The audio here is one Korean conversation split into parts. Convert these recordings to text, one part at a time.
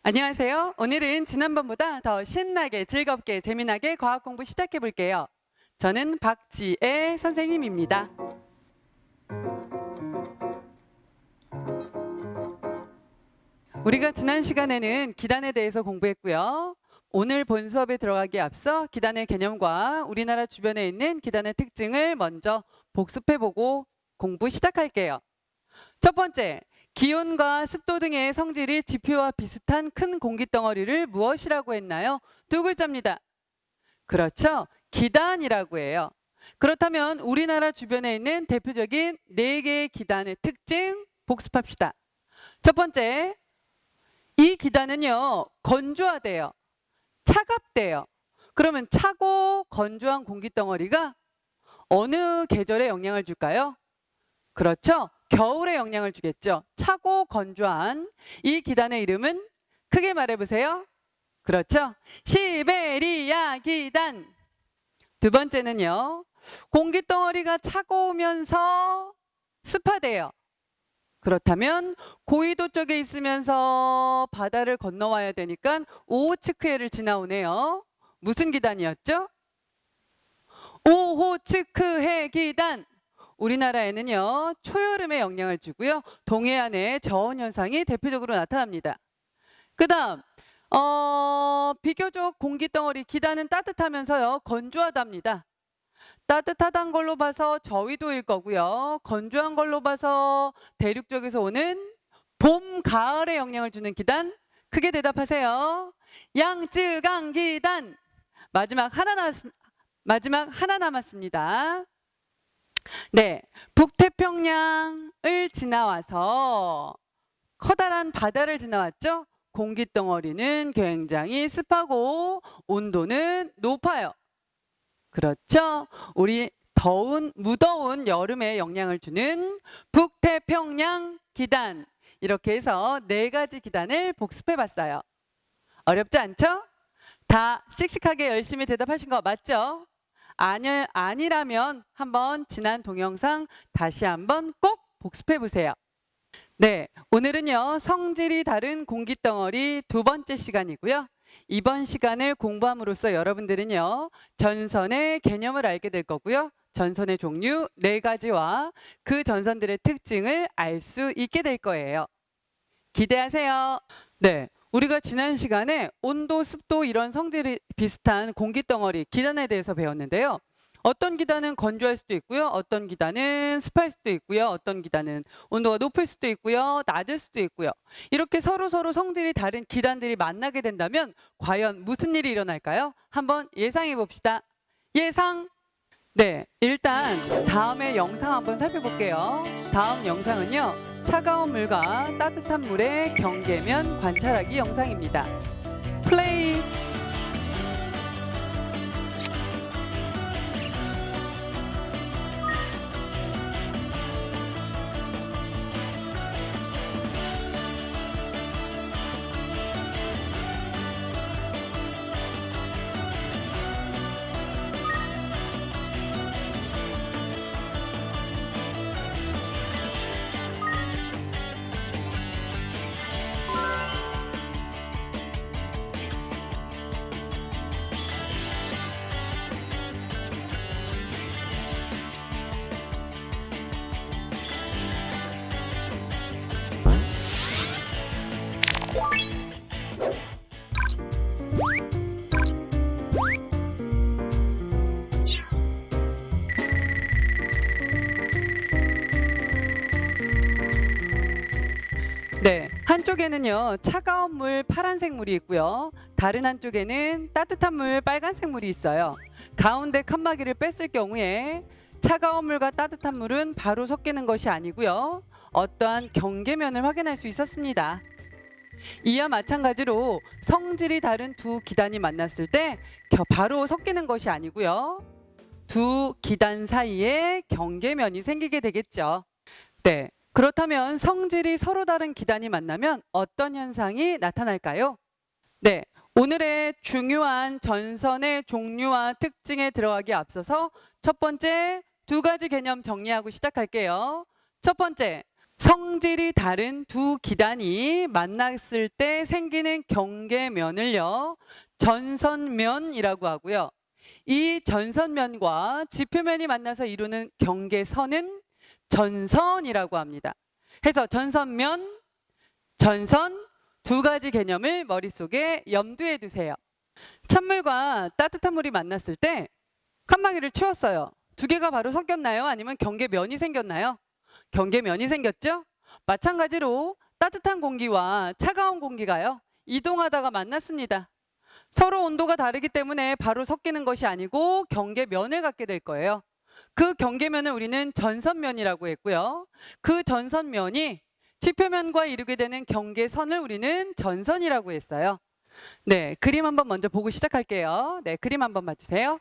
안녕하세요. 오늘은 지난번보다 더 신나게, 즐겁게, 재미나게 과학 공부 시작해 볼게요. 저는 박지혜 선생님입니다. 우리가 지난 시간에는 기단에 대해서 공부했고요. 오늘 본 수업에 들어가기에 앞서 기단의 개념과 우리나라 주변에 있는 기단의 특징을 먼저 복습해보고 공부 시작할게요. 첫 번째, 기온과 습도 등의 성질이 지표와 비슷한 큰 공기덩어리를 무엇이라고 했나요? 두 글자입니다. 그렇죠. 기단이라고 해요. 그렇다면 우리나라 주변에 있는 대표적인 4개의 기단의 특징 복습합시다. 첫 번째, 이 기단은요, 건조하대요. 차갑대요. 그러면 차고 건조한 공기덩어리가 어느 계절에 영향을 줄까요? 그렇죠. 겨울에 영향을 주겠죠. 차고 건조한 이 기단의 이름은 크게 말해보세요. 그렇죠. 시베리아 기단. 두 번째는요. 공기덩어리가 차가우면서 습하대요. 그렇다면 고緯도 쪽에 있으면서 바다를 건너와야 되니까 오호츠크해를 지나오네요. 무슨 기단이었죠? 오호츠크해 기단. 우리나라에는요, 초여름에 영향을 주고요. 동해안의 저온 현상이 대표적으로 나타납니다. 그 다음, 비교적 공기덩어리 기단은 따뜻하면서요, 건조하답니다. 따뜻하단 걸로 봐서 저위도일 거고요. 건조한 걸로 봐서 대륙 쪽에서 오는 봄, 가을에 영향을 주는 기단. 크게 대답하세요. 양쯔강 기단. 마지막 하나 남았습니다. 네, 북태평양을 지나와서 커다란 바다를 지나왔죠. 공기덩어리는 굉장히 습하고 온도는 높아요. 그렇죠. 우리 무더운 여름에 영향을 주는 북태평양 기단. 이렇게 해서 4가지 기단을 복습해 봤어요. 어렵지 않죠? 다 씩씩하게 열심히 대답하신 거 맞죠? 아니라면 한번 지난 동영상 다시 한번 꼭 복습해 보세요. 네, 오늘은요, 성질이 다른 공기덩어리 2번째 시간이고요. 이번 시간을 공부함으로써 여러분들은요, 전선의 개념을 알게 될 거고요. 전선의 종류 4가지와 그 전선들의 특징을 알 수 있게 될 거예요. 기대하세요. 네, 우리가 지난 시간에 온도, 습도 이런 성질이 비슷한 공기덩어리, 기단에 대해서 배웠는데요. 어떤 기단은 건조할 수도 있고요. 어떤 기단은 습할 수도 있고요. 어떤 기단은 온도가 높을 수도 있고요. 낮을 수도 있고요. 이렇게 서로 성질이 다른 기단들이 만나게 된다면 과연 무슨 일이 일어날까요? 한번 예상해 봅시다. 예상! 네, 일단 다음에 영상 한번 살펴볼게요. 다음 영상은요. 차가운 물과 따뜻한 물의 경계면 관찰하기 영상입니다. 플레이! 네, 한쪽에는요, 차가운 물 파란색 물이 있고요. 다른 한쪽에는 따뜻한 물 빨간색 물이 있어요. 가운데 칸막이를 뺐을 경우에 차가운 물과 따뜻한 물은 바로 섞이는 것이 아니고요. 어떠한 경계면을 확인할 수 있었습니다. 이와 마찬가지로 성질이 다른 두 기단이 만났을 때 바로 섞이는 것이 아니고요. 두 기단 사이에 경계면이 생기게 되겠죠. 네. 그렇다면 성질이 서로 다른 기단이 만나면 어떤 현상이 나타날까요? 네, 오늘의 중요한 전선의 종류와 특징에 들어가기 앞서서 첫 번째 2가지 개념 정리하고 시작할게요. 첫 번째, 성질이 다른 두 기단이 만났을 때 생기는 경계면을요, 전선면이라고 하고요. 이 전선면과 지표면이 만나서 이루는 경계선은 전선이라고 합니다. 해서 전선면, 전선 두 가지 개념을 머릿속에 염두에 두세요. 찬물과 따뜻한 물이 만났을 때 칸막이를 치웠어요. 두 개가 바로 섞였나요? 아니면 경계면이 생겼나요? 경계면이 생겼죠? 마찬가지로 따뜻한 공기와 차가운 공기가요, 이동하다가 만났습니다. 서로 온도가 다르기 때문에 바로 섞이는 것이 아니고 경계면을 갖게 될 거예요. 그 경계면을 우리는 전선면이라고 했고요. 그 전선면이 지표면과 이루게 되는 경계선을 우리는 전선이라고 했어요. 네, 그림 한번 먼저 보고 시작할게요. 네, 그림 한번 봐주세요.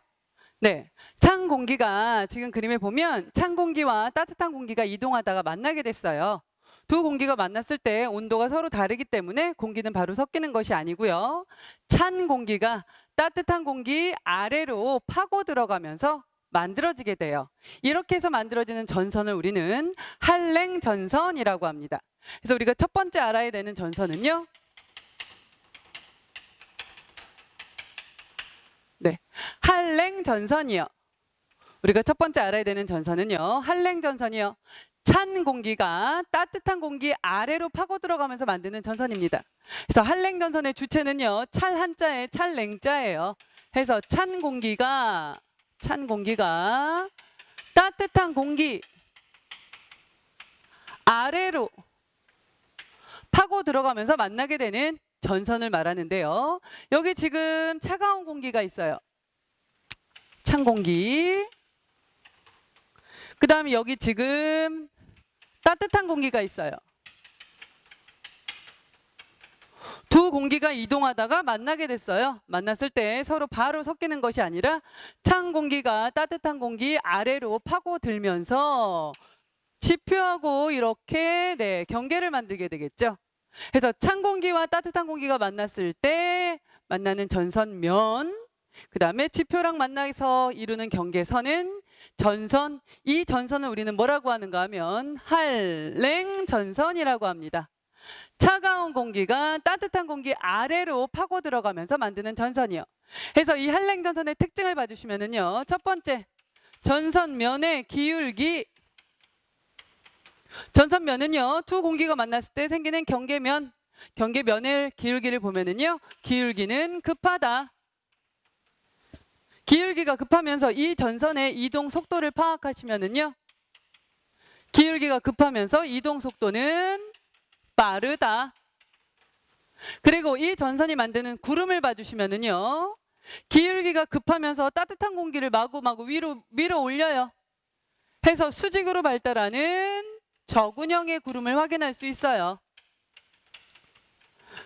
네, 찬 공기가 지금 그림에 보면 찬 공기와 따뜻한 공기가 이동하다가 만나게 됐어요. 두 공기가 만났을 때 온도가 서로 다르기 때문에 공기는 바로 섞이는 것이 아니고요. 찬 공기가 따뜻한 공기 아래로 파고 들어가면서 만들어지게 돼요. 이렇게 해서 만들어지는 전선을 우리는 한랭 전선이라고 합니다. 그래서 우리가 첫 번째 알아야 되는 전선은요, 네, 한랭 전선이요. 우리가 첫 번째 알아야 되는 전선은요, 한랭 전선이요. 찬 공기가 따뜻한 공기 아래로 파고 들어가면서 만드는 전선입니다. 그래서 한랭 전선의 주체는요, 찰 한자에 찰랭자예요. 해서 찬 공기가 따뜻한 공기 아래로 파고 들어가면서 만나게 되는 전선을 말하는데요. 여기 지금 차가운 공기가 있어요. 찬 공기. 그 다음에 여기 지금 따뜻한 공기가 있어요. 두 공기가 이동하다가 만나게 됐어요. 만났을 때 서로 바로 섞이는 것이 아니라 찬 공기가 따뜻한 공기 아래로 파고들면서 지표하고 이렇게 네, 경계를 만들게 되겠죠. 그래서 찬 공기와 따뜻한 공기가 만났을 때 만나는 전선면, 그 다음에 지표랑 만나서 이루는 경계선은 전선. 이 전선을 우리는 뭐라고 하는가 하면 한랭 전선이라고 합니다. 차가운 공기가 따뜻한 공기 아래로 파고 들어가면서 만드는 전선이요. 그래서 이 한랭 전선의 특징을 봐주시면은요, 첫 번째, 전선면의 기울기. 전선면은요, 두 공기가 만났을 때 생기는 경계면, 경계면의 기울기를 보면은요, 기울기는 급하다. 기울기가 급하면서 이 전선의 이동 속도를 파악하시면은요, 기울기가 급하면서 이동 속도는 빠르다. 그리고 이 전선이 만드는 구름을 봐주시면은요, 기울기가 급하면서 따뜻한 공기를 마구마구 위로 밀어 올려요. 해서 수직으로 발달하는 저군형의 구름을 확인할 수 있어요.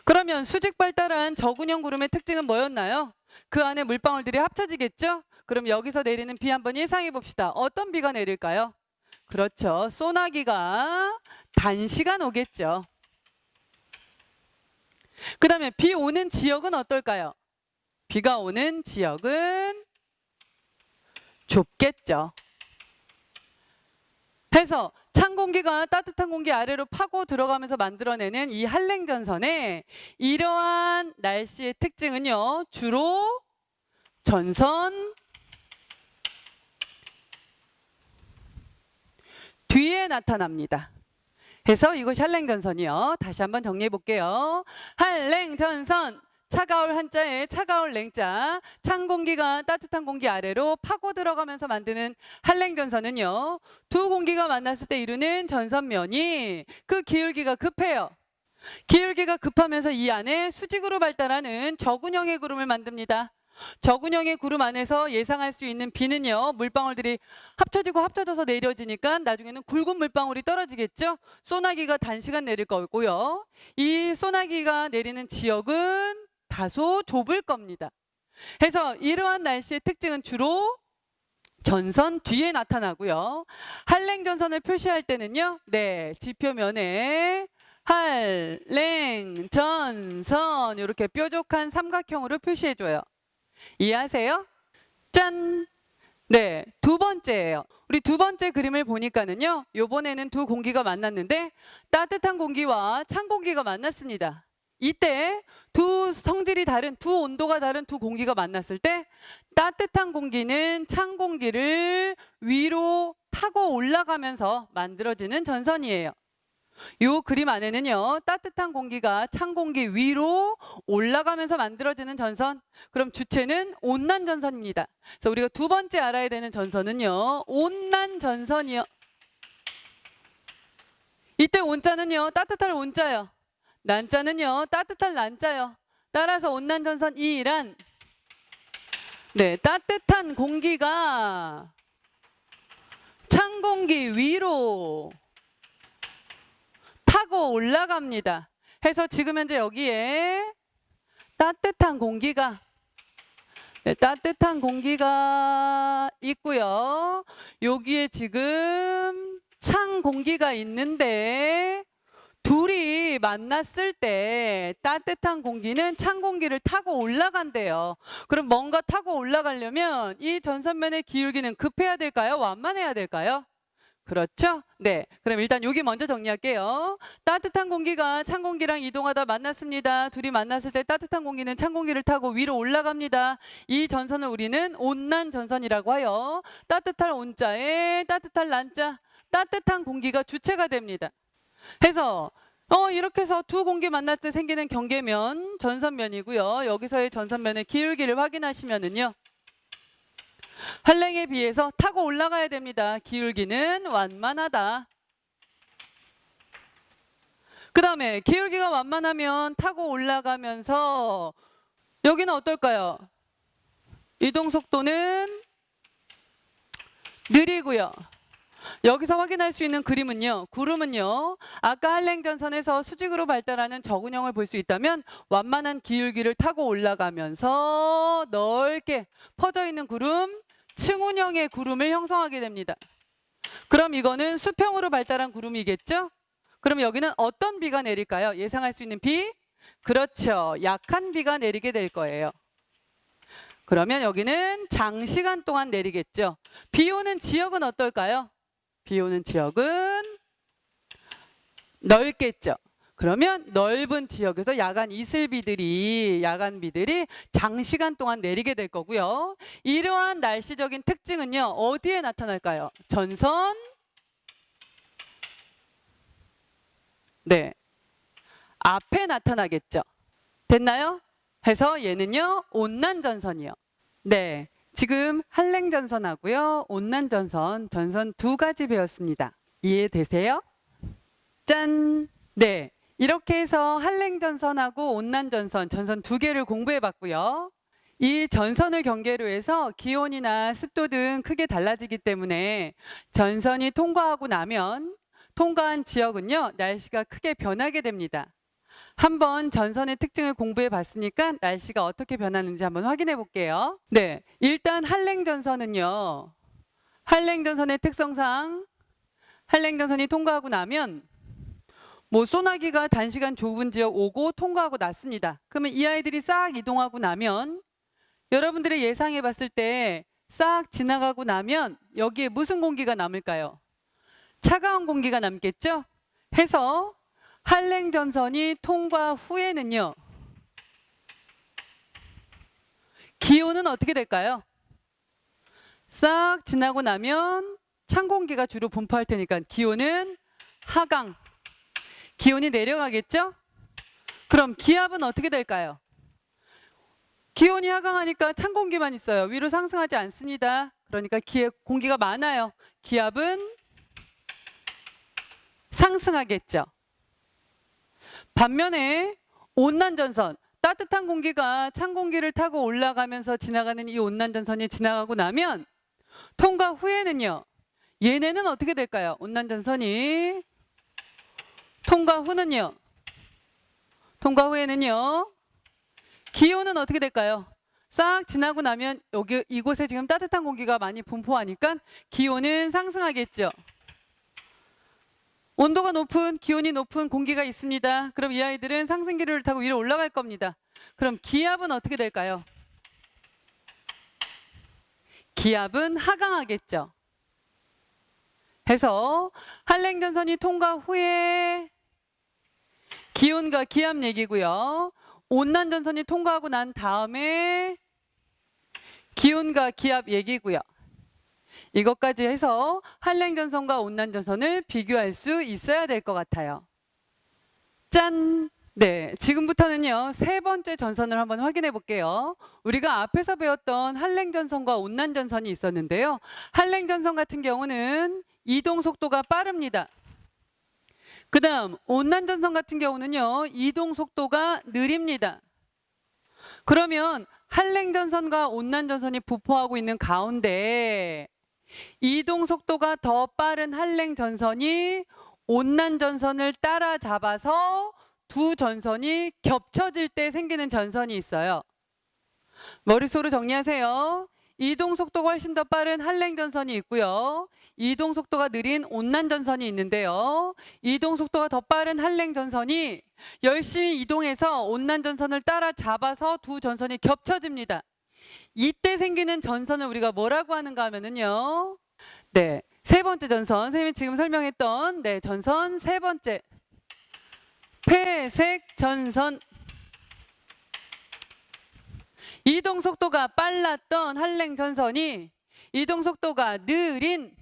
그러면 수직 발달한 저군형 구름의 특징은 뭐였나요? 그 안에 물방울들이 합쳐지겠죠? 그럼 여기서 내리는 비 한번 예상해 봅시다. 어떤 비가 내릴까요? 그렇죠. 소나기가 단시간 오겠죠. 그 다음에 비 오는 지역은 어떨까요? 비가 오는 지역은 좁겠죠. 해서 찬 공기가 따뜻한 공기 아래로 파고 들어가면서 만들어내는 이 한랭 전선의 이러한 날씨의 특징은요, 주로 전선 뒤에 나타납니다. 해서 이것이 한랭 전선이요. 다시 한번 정리해 볼게요. 한랭 전선, 차가울 한자에 차가울 랭자, 찬 공기가 따뜻한 공기 아래로 파고 들어가면서 만드는 한랭 전선은요, 두 공기가 만났을 때 이루는 전선면이 그 기울기가 급해요. 기울기가 급하면서 이 안에 수직으로 발달하는 저군형의 구름을 만듭니다. 저군형의 구름 안에서 예상할 수 있는 비는요, 물방울들이 합쳐지고 합쳐져서 내려지니까 나중에는 굵은 물방울이 떨어지겠죠. 소나기가 단시간 내릴 거고요. 이 소나기가 내리는 지역은 다소 좁을 겁니다. 그래서 이러한 날씨의 특징은 주로 전선 뒤에 나타나고요. 한랭 전선을 표시할 때는요, 네, 지표면에 한랭 전선 이렇게 뾰족한 삼각형으로 표시해줘요. 이해하세요? 짠! 네, 두 번째예요. 우리 두 번째 그림을 보니까는요. 요번에는 두 공기가 만났는데 따뜻한 공기와 찬 공기가 만났습니다. 이때 두 성질이 다른, 두 온도가 다른 두 공기가 만났을 때 따뜻한 공기는 찬 공기를 위로 타고 올라가면서 만들어지는 전선이에요. 요 그림 안에는요. 따뜻한 공기가 찬 공기 위로 올라가면서 만들어지는 전선. 그럼 주체는 온난 전선입니다. 그래서 우리가 두 번째 알아야 되는 전선은요. 온난 전선이요. 이때 온자는요. 따뜻할 온자요. 난자는요. 따뜻할 난자요. 따라서 온난 전선 이란. 네, 따뜻한 공기가 찬 공기 위로 타고 올라갑니다. 해서 지금 현재 여기에 따뜻한 공기가 따뜻한 공기가 있고요. 여기에 지금 찬 공기가 있는데 둘이 만났을 때 따뜻한 공기는 찬 공기를 타고 올라간대요. 그럼 뭔가 타고 올라가려면 이 전선면의 기울기는 급해야 될까요? 완만해야 될까요? 그렇죠? 네. 그럼 일단 여기 먼저 정리할게요. 따뜻한 공기가 찬 공기랑 이동하다 만났습니다. 둘이 만났을 때 따뜻한 공기는 찬 공기를 타고 위로 올라갑니다. 이 전선을 우리는 온난 전선이라고 하여 따뜻할 온자에 따뜻할 난자, 따뜻한 공기가 주체가 됩니다. 해서 이렇게 해서 두 공기 만날 때 생기는 경계면 전선면이고요. 여기서의 전선면의 기울기를 확인하시면은요. 한랭에 비해서 타고 올라가야 됩니다. 기울기는 완만하다. 그 다음에 기울기가 완만하면 타고 올라가면서 여기는 어떨까요? 이동 속도는 느리고요. 여기서 확인할 수 있는 그림은요. 구름은요. 아까 한랭전선에서 수직으로 발달하는 적운형을 볼 수 있다면 완만한 기울기를 타고 올라가면서 넓게 퍼져 있는 구름, 층운형의 구름을 형성하게 됩니다. 그럼 이거는 수평으로 발달한 구름이겠죠? 그럼 여기는 어떤 비가 내릴까요? 예상할 수 있는 비? 그렇죠. 약한 비가 내리게 될 거예요. 그러면 여기는 장시간 동안 내리겠죠. 비 오는 지역은 어떨까요? 비 오는 지역은 넓겠죠. 그러면 넓은 지역에서 야간비들이 장시간 동안 내리게 될 거고요. 이러한 날씨적인 특징은요. 어디에 나타날까요? 전선 네, 앞에 나타나겠죠. 됐나요? 해서 얘는요. 온난전선이요. 네, 지금 한랭전선하고요. 온난전선, 전선 두 가지 배웠습니다. 이해되세요? 짠! 네, 이렇게 해서 한랭전선하고 온난전선, 전선 두 개를 공부해 봤고요. 이 전선을 경계로 해서 기온이나 습도 등 크게 달라지기 때문에 전선이 통과하고 나면 통과한 지역은요. 날씨가 크게 변하게 됩니다. 한번 전선의 특징을 공부해 봤으니까 날씨가 어떻게 변하는지 한번 확인해 볼게요. 네, 일단 한랭전선은요. 한랭전선의 특성상 한랭전선이 통과하고 나면 소나기가 단시간 좁은 지역 오고 통과하고 났습니다. 그러면 이 아이들이 싹 이동하고 나면 여러분들이 예상해 봤을 때 싹 지나가고 나면 여기에 무슨 공기가 남을까요? 차가운 공기가 남겠죠? 해서 한랭전선이 통과 후에는요. 기온은 어떻게 될까요? 싹 지나고 나면 찬 공기가 주로 분포할 테니까 기온은 하강. 기온이 내려가겠죠? 그럼 기압은 어떻게 될까요? 기온이 하강하니까 찬 공기만 있어요. 위로 상승하지 않습니다. 그러니까 공기가 많아요. 기압은 상승하겠죠. 반면에 온난전선, 따뜻한 공기가 찬 공기를 타고 올라가면서 지나가는 이 온난전선이 지나가고 나면 통과 후에는요. 얘네는 어떻게 될까요? 온난전선이 통과 후는요. 통과 후에는요. 기온은 어떻게 될까요? 싹 지나고 나면 여기 이곳에 지금 따뜻한 공기가 많이 분포하니까 기온은 상승하겠죠. 온도가 높은, 기온이 높은 공기가 있습니다. 그럼 이 아이들은 상승기류를 타고 위로 올라갈 겁니다. 그럼 기압은 어떻게 될까요? 기압은 하강하겠죠. 해서 한랭전선이 통과 후에 기온과 기압 얘기고요. 온난전선이 통과하고 난 다음에 기온과 기압 얘기고요. 이것까지 해서 한랭전선과 온난전선을 비교할 수 있어야 될 것 같아요. 짠! 네, 지금부터는요, 세 번째 전선을 한번 확인해 볼게요. 우리가 앞에서 배웠던 한랭전선과 온난전선이 있었는데요. 한랭전선 같은 경우는 이동 속도가 빠릅니다. 그 다음 온난전선 같은 경우는요, 이동 속도가 느립니다. 그러면 한랭전선과 온난전선이 부포하고 있는 가운데 이동 속도가 더 빠른 한랭전선이 온난전선을 따라잡아서 두 전선이 겹쳐질 때 생기는 전선이 있어요. 머릿속으로 정리하세요. 이동 속도가 훨씬 더 빠른 한랭전선이 있고요. 이동 속도가 느린 온난전선이 있는데요. 이동 속도가 더 빠른 한랭전선이 열심히 이동해서 온난전선을 따라잡아서 두 전선이 겹쳐집니다. 이때 생기는 전선을 우리가 뭐라고 하는가 하면은요. 네, 세 번째 전선, 선생님이 지금 설명했던 전선 세 번째. 회색 전선. 이동 속도가 빨랐던 한랭전선이 이동 속도가 느린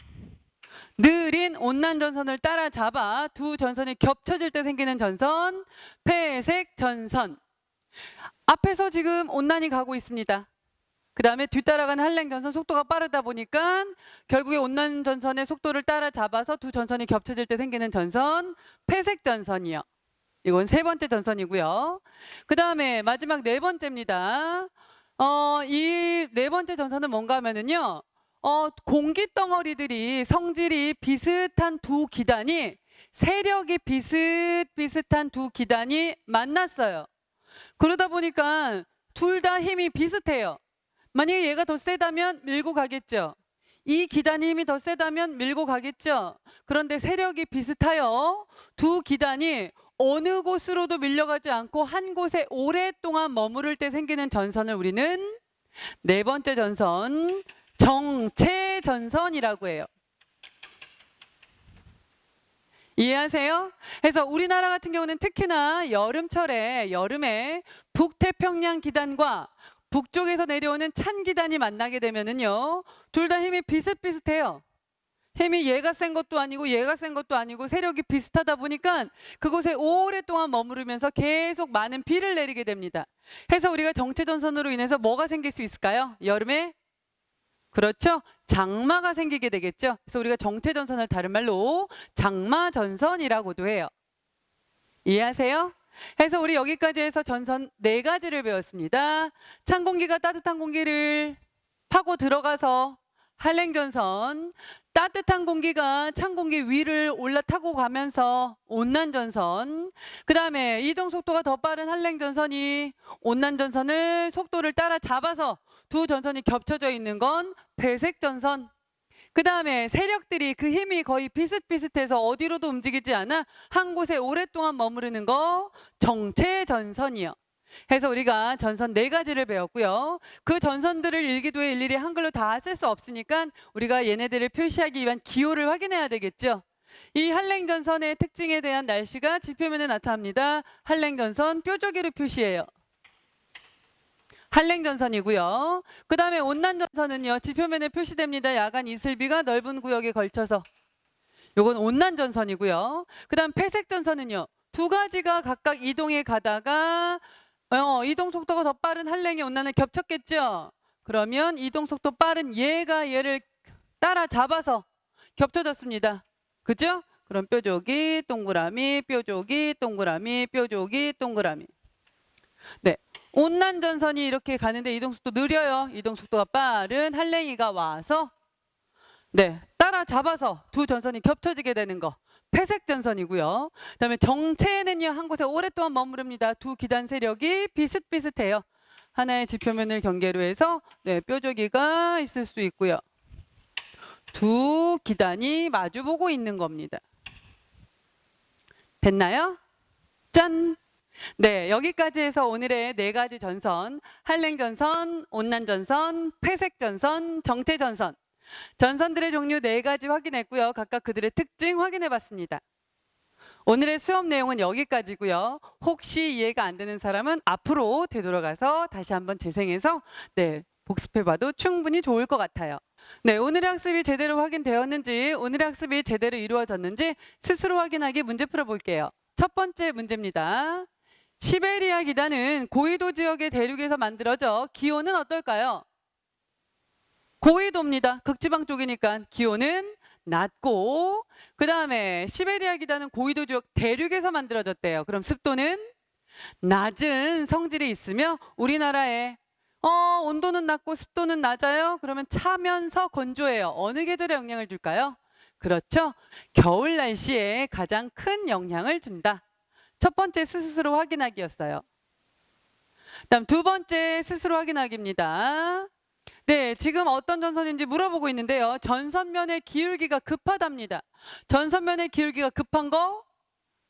온난전선을 따라잡아 두 전선이 겹쳐질 때 생기는 전선, 회색 전선. 앞에서 지금 온난이 가고 있습니다. 그 다음에 뒤따라가는 한랭전선 속도가 빠르다 보니까 결국에 온난전선의 속도를 따라잡아서 두 전선이 겹쳐질 때 생기는 전선, 회색 전선이요. 이건 세 번째 전선이고요. 그 다음에 마지막 네 번째입니다. 이 네 번째 전선은 뭔가 하면은요. 공기 덩어리들이 성질이 비슷한 두 기단이 세력이 비슷한 두 기단이 만났어요. 그러다 보니까 둘 다 힘이 비슷해요. 만약에 얘가 더 세다면 밀고 가겠죠. 이 기단이 힘이 더 세다면 밀고 가겠죠. 그런데 세력이 비슷하여 두 기단이 어느 곳으로도 밀려가지 않고 한 곳에 오랫동안 머무를 때 생기는 전선을 우리는 네 번째 전선, 정체전선이라고 해요. 이해하세요? 그래서 우리나라 같은 경우는 특히나 여름에 북태평양 기단과 북쪽에서 내려오는 찬 기단이 만나게 되면은요, 둘 다 힘이 비슷비슷해요. 힘이 얘가 센 것도 아니고 얘가 센 것도 아니고 세력이 비슷하다 보니까 그곳에 오랫동안 머무르면서 계속 많은 비를 내리게 됩니다. 그래서 우리가 정체전선으로 인해서 뭐가 생길 수 있을까요? 여름에? 그렇죠. 장마가 생기게 되겠죠. 그래서 우리가 정체전선을 다른 말로 장마전선이라고도 해요. 이해하세요? 그래서 우리 여기까지 해서 전선 네 가지를 배웠습니다. 찬 공기가 따뜻한 공기를 파고 들어가서 한랭전선, 따뜻한 공기가 찬 공기 위를 올라타고 가면서 온난전선, 그 다음에 이동 속도가 더 빠른 한랭전선이 온난전선을 속도를 따라잡아서 두 전선이 겹쳐져 있는 건 회색전선, 그 다음에 세력들이 그 힘이 거의 비슷비슷해서 어디로도 움직이지 않아 한 곳에 오랫동안 머무르는 거 정체전선이요. 해서 우리가 전선 네 가지를 배웠고요. 그 전선들을 일기도에 일일이 한글로 다 쓸 수 없으니까 우리가 얘네들을 표시하기 위한 기호를 확인해야 되겠죠. 이 한랭전선의 특징에 대한 날씨가 지표면에 나타납니다. 한랭전선 뾰족이로 표시해요. 한랭전선이고요. 그 다음에 온난전선은요, 지표면에 표시됩니다. 야간 이슬비가 넓은 구역에 걸쳐서. 요건 온난전선이고요. 그 다음 회색전선은요, 두 가지가 각각 이동해 가다가 이동 속도가 더 빠른 한랭이 온난을 겹쳤겠죠. 그러면 이동 속도 빠른 얘가 얘를 따라잡아서 겹쳐졌습니다. 그죠? 그럼 뾰족이 동그라미, 뾰족이 동그라미, 뾰족이 동그라미. 네, 온난전선이 이렇게 가는데 이동 속도 느려요. 이동 속도가 빠른 한랭이가 와서 따라잡아서 두 전선이 겹쳐지게 되는 거. 회색전선이고요. 그다음에 정체는요, 한 곳에 오랫동안 머무릅니다. 두 기단 세력이 비슷비슷해요. 하나의 지표면을 경계로 해서 뾰족이가 있을 수 있고요. 두 기단이 마주보고 있는 겁니다. 됐나요? 짠! 네, 여기까지 해서 오늘의 4가지 전선, 한랭전선, 온난전선, 회색전선, 정체전선, 전선들의 종류 4가지 확인했고요. 각각 그들의 특징 확인해봤습니다. 오늘의 수업 내용은 여기까지고요. 혹시 이해가 안 되는 사람은 앞으로 되돌아가서 다시 한번 재생해서 복습해봐도 충분히 좋을 것 같아요. 네, 오늘의 학습이 제대로 확인되었는지, 오늘의 학습이 제대로 이루어졌는지 스스로 확인하기 문제 풀어볼게요. 첫 번째 문제입니다. 시베리아 기단은 고위도 지역의 대륙에서 만들어져 기온은 어떨까요? 고위도입니다. 극지방 쪽이니까 기온은 낮고, 그 다음에 시베리아 기단은 고위도 지역 대륙에서 만들어졌대요. 그럼 습도는 낮은 성질이 있으며 우리나라에 온도는 낮고 습도는 낮아요. 그러면 차면서 건조해요. 어느 계절에 영향을 줄까요? 그렇죠. 겨울 날씨에 가장 큰 영향을 준다. 첫 번째 스스로 확인하기였어요. 다음 두 번째 스스로 확인하기입니다. 네, 지금 어떤 전선인지 물어보고 있는데요. 전선면의 기울기가 급하답니다. 전선면의 기울기가 급한 거?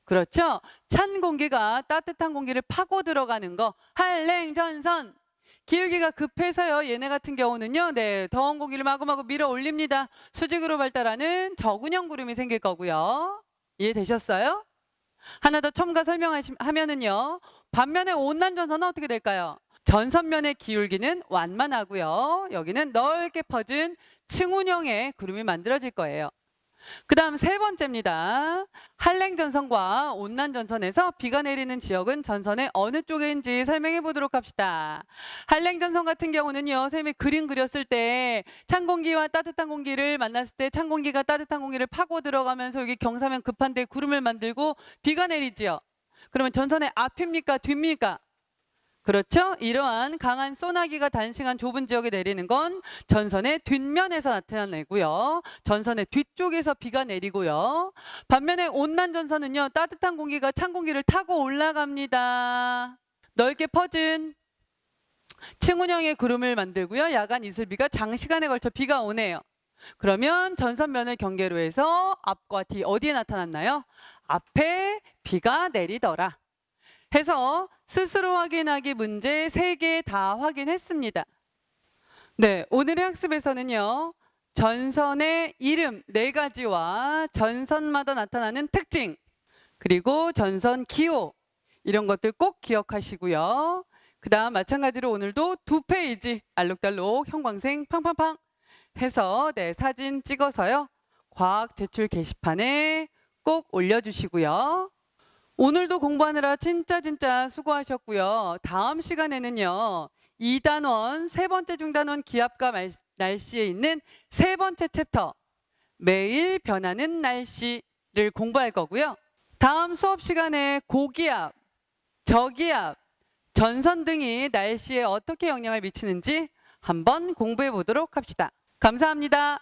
그렇죠. 찬 공기가 따뜻한 공기를 파고 들어가는 거. 한랭전선. 기울기가 급해서요. 얘네 같은 경우는요. 더운 공기를 마구마구 밀어 올립니다. 수직으로 발달하는 저군형 구름이 생길 거고요. 이해되셨어요? 하나 더 첨가 설명하면은요. 반면에 온난전선은 어떻게 될까요? 전선면의 기울기는 완만하고요. 여기는 넓게 퍼진 층운형의 구름이 만들어질 거예요. 그 다음 세 번째입니다. 한랭전선과 온난전선에서 비가 내리는 지역은 전선의 어느 쪽인지 설명해 보도록 합시다. 한랭전선 같은 경우는요. 선생님이 그림 그렸을 때 찬 공기와 따뜻한 공기를 만났을 때 찬 공기가 따뜻한 공기를 파고 들어가면서 여기 경사면 급한데 구름을 만들고 비가 내리지요. 그러면 전선의 앞입니까? 뒤입니까? 그렇죠? 이러한 강한 소나기가 단시간 좁은 지역에 내리는 건 전선의 뒷면에서 나타나고요. 전선의 뒤쪽에서 비가 내리고요. 반면에 온난전선은요. 따뜻한 공기가 찬 공기를 타고 올라갑니다. 넓게 퍼진 층운형의 구름을 만들고요. 야간 이슬비가 장시간에 걸쳐 비가 오네요. 그러면 전선면을 경계로 해서 앞과 뒤 어디에 나타났나요? 앞에 비가 내리더라. 해서 스스로 확인하기 문제 3개 다 확인했습니다. 네, 오늘의 학습에서는요. 전선의 이름 4가지와 전선마다 나타나는 특징, 그리고 전선 기호 이런 것들 꼭 기억하시고요. 그 다음 마찬가지로 오늘도 2페이지 알록달록 형광색 팡팡팡 해서 사진 찍어서요. 과학 제출 게시판에 꼭 올려주시고요. 오늘도 공부하느라 진짜 수고하셨고요. 다음 시간에는요. 2단원 세 번째 중단원 기압과 날씨에 있는 세 번째 챕터 매일 변하는 날씨를 공부할 거고요. 다음 수업 시간에 고기압, 저기압, 전선 등이 날씨에 어떻게 영향을 미치는지 한번 공부해 보도록 합시다. 감사합니다.